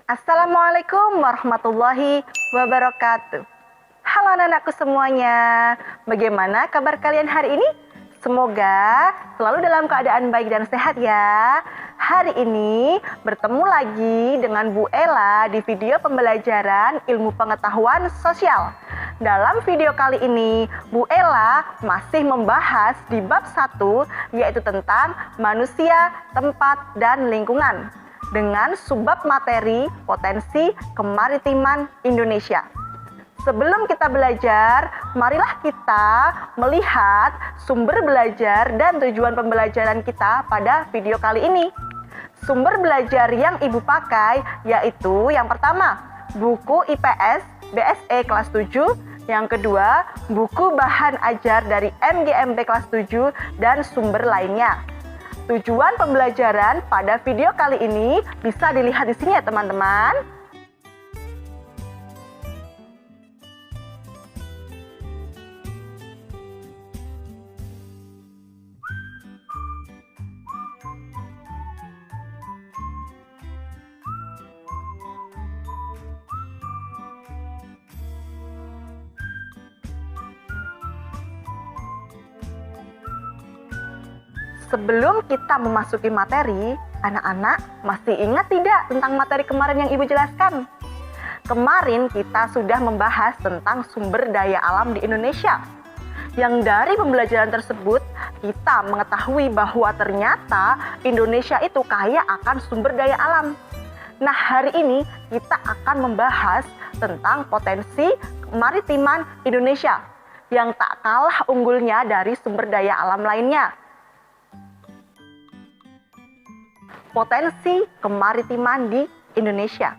Assalamualaikum warahmatullahi wabarakatuh. Halo anak-anakku semuanya, bagaimana kabar kalian hari ini? Semoga selalu dalam keadaan baik dan sehat ya. Hari ini bertemu lagi dengan Bu Ella di video pembelajaran ilmu pengetahuan sosial. Dalam video kali ini, Bu Ella masih membahas di bab 1, yaitu tentang manusia, tempat, dan lingkungan, dengan subbab materi potensi kemaritiman Indonesia. Sebelum kita belajar, marilah kita melihat sumber belajar dan tujuan pembelajaran kita pada video kali ini. Sumber belajar yang Ibu pakai yaitu yang pertama, buku IPS BSE kelas 7, yang kedua, buku bahan ajar dari MGMB kelas 7 dan sumber lainnya. Tujuan pembelajaran pada video kali ini bisa dilihat di sini ya teman-teman. Sebelum kita memasuki materi, anak-anak masih ingat tidak tentang materi kemarin yang Ibu jelaskan? Kemarin kita sudah membahas tentang sumber daya alam di Indonesia. Yang dari pembelajaran tersebut, kita mengetahui bahwa ternyata Indonesia itu kaya akan sumber daya alam. Nah, hari ini kita akan membahas tentang potensi kemaritiman Indonesia yang tak kalah unggulnya dari sumber daya alam lainnya. Potensi kemaritiman di Indonesia.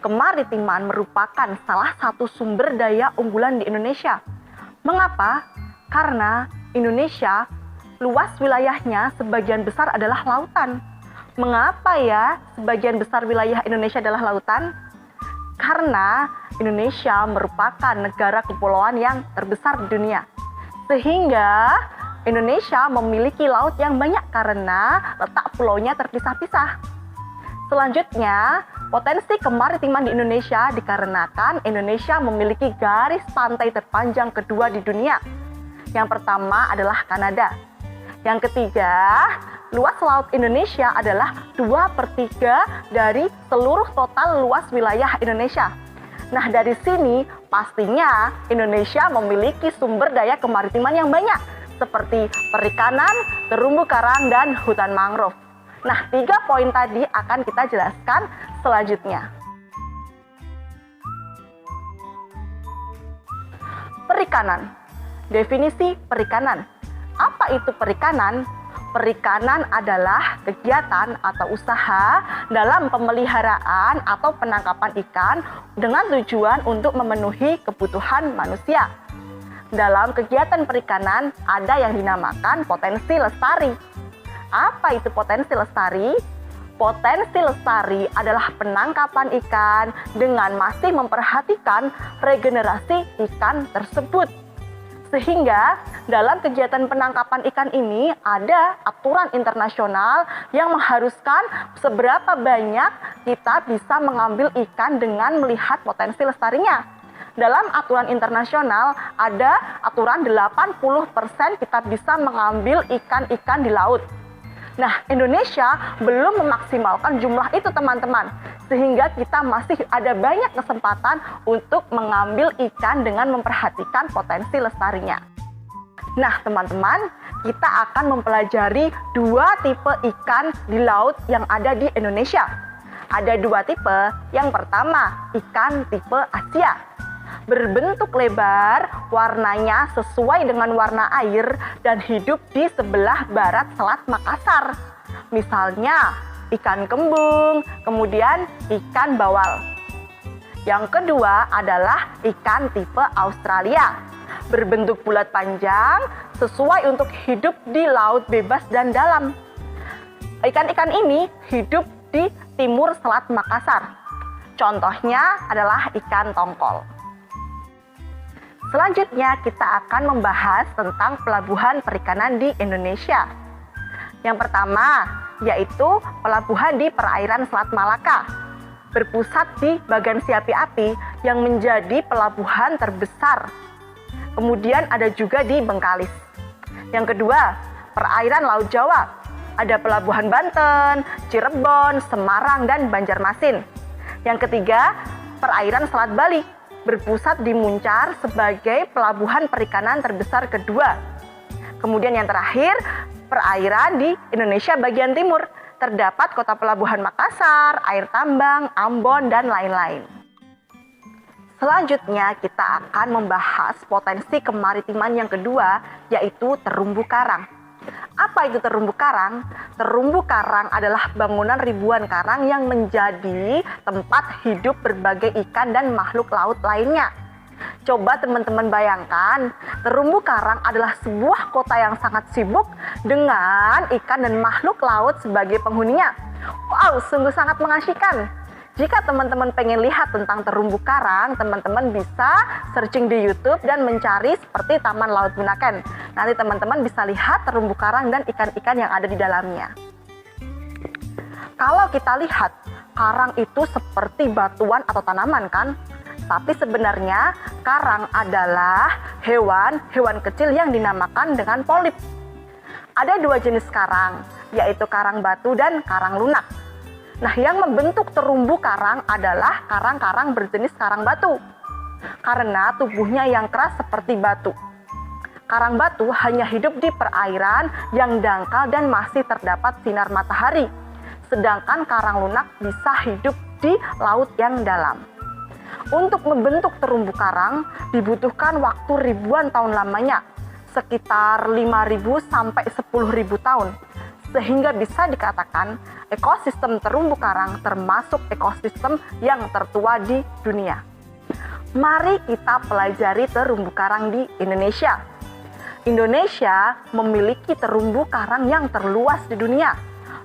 Kemaritiman merupakan salah satu sumber daya unggulan di Indonesia. Mengapa? Karena Indonesia luas wilayahnya sebagian besar adalah lautan. Mengapa ya sebagian besar wilayah Indonesia adalah lautan? Karena Indonesia merupakan negara kepulauan yang terbesar di dunia. Sehingga Indonesia memiliki laut yang banyak karena letak pulaunya terpisah-pisah. Selanjutnya, potensi kemaritiman di Indonesia dikarenakan Indonesia memiliki garis pantai terpanjang kedua di dunia. Yang pertama adalah Kanada. Yang ketiga, luas laut Indonesia adalah 2/3 dari seluruh total luas wilayah Indonesia. Nah, dari sini pastinya Indonesia memiliki sumber daya kemaritiman yang banyak, seperti perikanan, terumbu karang, dan hutan mangrove. Nah, 3 poin tadi akan kita jelaskan selanjutnya. Perikanan. Definisi perikanan. Apa itu perikanan? Perikanan adalah kegiatan atau usaha dalam pemeliharaan atau penangkapan ikan dengan tujuan untuk memenuhi kebutuhan manusia. Dalam kegiatan perikanan ada yang dinamakan potensi lestari. Apa itu potensi lestari? Potensi lestari adalah penangkapan ikan dengan masih memperhatikan regenerasi ikan tersebut. Sehingga dalam kegiatan penangkapan ikan ini ada aturan internasional yang mengharuskan seberapa banyak kita bisa mengambil ikan dengan melihat potensi lestarinya. Dalam aturan internasional ada aturan 80% kita bisa mengambil ikan-ikan di laut. Nah, Indonesia belum memaksimalkan jumlah itu teman-teman. Sehingga kita masih ada banyak kesempatan untuk mengambil ikan dengan memperhatikan potensi lestarinya. Nah, teman-teman, kita akan mempelajari 2 tipe ikan di laut yang ada di Indonesia. Ada 2 tipe. Yang pertama, ikan tipe Asia. Berbentuk lebar, warnanya sesuai dengan warna air dan hidup di sebelah barat Selat Makassar. Misalnya, ikan kembung, kemudian ikan bawal. Yang kedua adalah ikan tipe Australia. Berbentuk bulat panjang, sesuai untuk hidup di laut bebas dan dalam. Ikan-ikan ini hidup di timur Selat Makassar. Contohnya adalah ikan tongkol. Selanjutnya kita akan membahas tentang pelabuhan perikanan di Indonesia. Yang pertama yaitu pelabuhan di perairan Selat Malaka. berpusat di bagan si api-api yang menjadi pelabuhan terbesar. Kemudian ada juga di Bengkalis. Yang kedua, perairan Laut Jawa. Ada pelabuhan Banten, Cirebon, Semarang, dan Banjarmasin. Yang ketiga, perairan Selat Bali, berpusat di Muncar sebagai pelabuhan perikanan terbesar kedua. Kemudian yang terakhir, perairan di Indonesia bagian timur. Terdapat kota pelabuhan Makassar, Air Tambang, Ambon, dan lain-lain. Selanjutnya kita akan membahas potensi kemaritiman yang kedua, yaitu terumbu karang. Apa itu terumbu karang? Terumbu karang adalah bangunan ribuan karang yang menjadi tempat hidup berbagai ikan dan makhluk laut lainnya. Coba teman-teman bayangkan, terumbu karang adalah sebuah kota yang sangat sibuk dengan ikan dan makhluk laut sebagai penghuninya. Wow, sungguh sangat mengasyikan. Jika teman-teman pengen lihat tentang terumbu karang, teman-teman bisa searching di YouTube dan mencari seperti Taman Laut Bunaken. Nanti teman-teman bisa lihat terumbu karang dan ikan-ikan yang ada di dalamnya. Kalau kita lihat, karang itu seperti batuan atau tanaman kan? Tapi sebenarnya karang adalah hewan kecil yang dinamakan dengan polip. Ada dua jenis karang, yaitu karang batu dan karang lunak. Nah, yang membentuk terumbu karang adalah karang-karang berjenis karang batu, karena tubuhnya yang keras seperti batu. Karang batu hanya hidup di perairan yang dangkal dan masih terdapat sinar matahari, sedangkan karang lunak bisa hidup di laut yang dalam. Untuk membentuk terumbu karang dibutuhkan waktu ribuan tahun lamanya, sekitar 5.000 sampai 10.000 tahun, sehingga bisa dikatakan ekosistem terumbu karang termasuk ekosistem yang tertua di dunia. Mari kita pelajari terumbu karang di Indonesia. Indonesia memiliki terumbu karang yang terluas di dunia.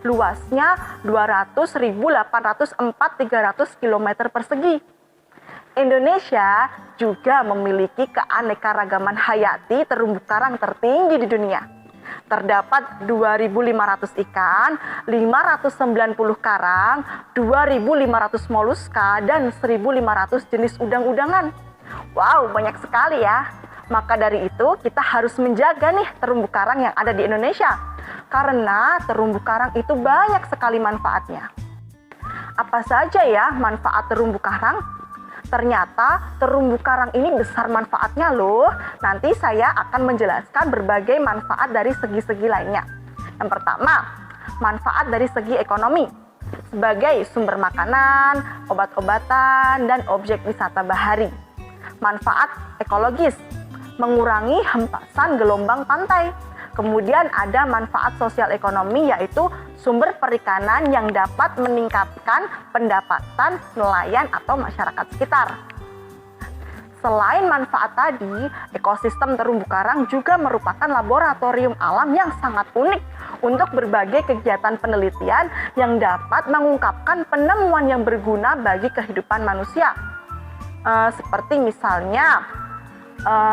Luasnya 200.804.300 km persegi. Indonesia juga memiliki keanekaragaman hayati terumbu karang tertinggi di dunia. Terdapat 2.500 ikan, 590 karang, 2.500 moluska, dan 1.500 jenis udang-udangan. Wow, banyak sekali ya. Maka dari itu kita harus menjaga nih terumbu karang yang ada di Indonesia. Karena terumbu karang itu banyak sekali manfaatnya. Apa saja ya manfaat terumbu karang? Ternyata terumbu karang ini besar manfaatnya loh. Nanti saya akan menjelaskan berbagai manfaat dari segi-segi lainnya. Yang pertama, manfaat dari segi ekonomi. Sebagai sumber makanan, obat-obatan, dan objek wisata bahari. Manfaat ekologis, mengurangi hempasan gelombang pantai. Kemudian ada manfaat sosial ekonomi, yaitu sumber perikanan yang dapat meningkatkan pendapatan nelayan atau masyarakat sekitar. Selain manfaat tadi, ekosistem terumbu karang juga merupakan laboratorium alam yang sangat unik untuk berbagai kegiatan penelitian yang dapat mengungkapkan penemuan yang berguna bagi kehidupan manusia. Seperti misalnya,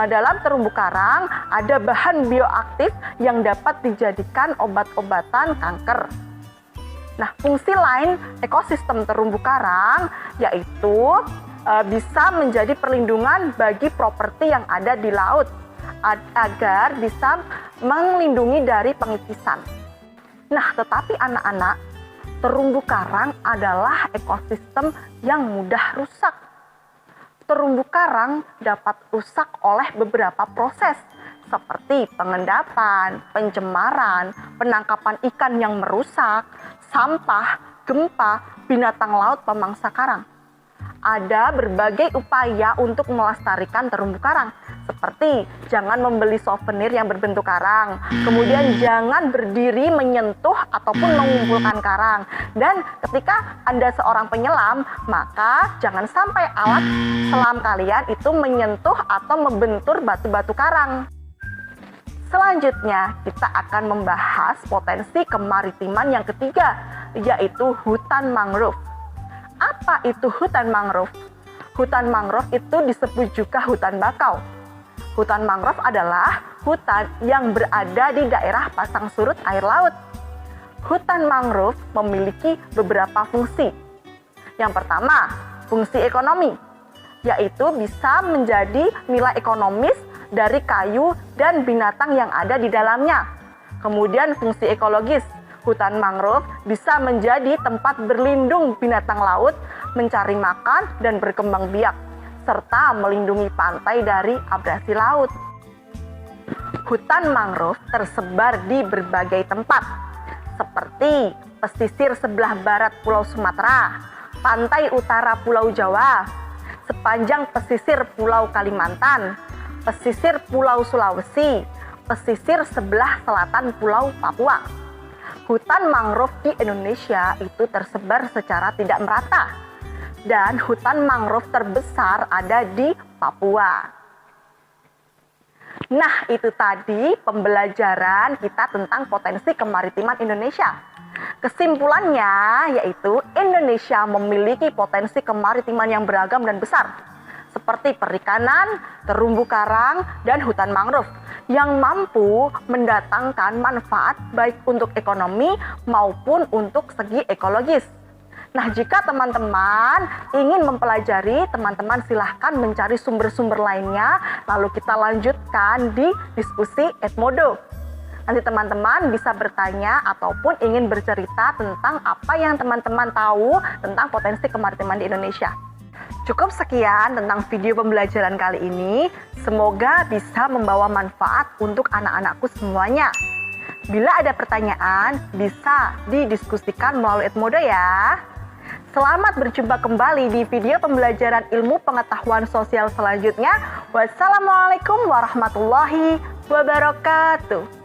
dalam terumbu karang ada bahan bioaktif yang dapat dijadikan obat-obatan kanker. Nah, fungsi lain ekosistem terumbu karang yaitu bisa menjadi perlindungan bagi properti yang ada di laut agar bisa melindungi dari pengikisan. Nah, tetapi anak-anak, terumbu karang adalah ekosistem yang mudah rusak. Terumbu karang dapat rusak oleh beberapa proses seperti pengendapan, pencemaran, penangkapan ikan yang merusak, sampah, gempa, binatang laut pemangsa karang. Ada berbagai upaya untuk melestarikan terumbu karang, seperti jangan membeli souvenir yang berbentuk karang, kemudian jangan berdiri menyentuh ataupun mengumpulkan karang, dan ketika Anda seorang penyelam, maka jangan sampai alat selam kalian itu menyentuh atau membentur batu-batu karang. Selanjutnya, kita akan membahas potensi kemaritiman yang ketiga, yaitu hutan mangrove. Apa itu hutan mangrove? Hutan mangrove itu disebut juga hutan bakau. Hutan mangrove adalah hutan yang berada di daerah pasang surut air laut. Hutan mangrove memiliki beberapa fungsi. Yang pertama, fungsi ekonomi, yaitu bisa menjadi nilai ekonomis dari kayu dan binatang yang ada di dalamnya. Kemudian fungsi ekologis, hutan mangrove bisa menjadi tempat berlindung binatang laut, mencari makan dan berkembang biak, serta melindungi pantai dari abrasi laut. Hutan mangrove tersebar di berbagai tempat, seperti pesisir sebelah barat Pulau Sumatera, pantai utara Pulau Jawa, sepanjang pesisir Pulau Kalimantan, pesisir Pulau Sulawesi, pesisir sebelah selatan Pulau Papua. Hutan mangrove di Indonesia itu tersebar secara tidak merata, dan hutan mangrove terbesar ada di Papua. Nah, itu tadi pembelajaran kita tentang potensi kemaritiman Indonesia. Kesimpulannya yaitu Indonesia memiliki potensi kemaritiman yang beragam dan besar, seperti perikanan, terumbu karang, dan hutan mangrove yang mampu mendatangkan manfaat baik untuk ekonomi maupun untuk segi ekologis. Nah, jika teman-teman ingin mempelajari, teman-teman silahkan mencari sumber-sumber lainnya, lalu kita lanjutkan di diskusi Edmodo. Nanti teman-teman bisa bertanya ataupun ingin bercerita tentang apa yang teman-teman tahu tentang potensi kemaritiman di Indonesia. Cukup sekian tentang video pembelajaran kali ini. Semoga bisa membawa manfaat untuk anak-anakku semuanya. Bila ada pertanyaan, bisa didiskusikan melalui Edmodo ya. Selamat berjumpa kembali di video pembelajaran ilmu pengetahuan sosial selanjutnya. Wassalamualaikum warahmatullahi wabarakatuh.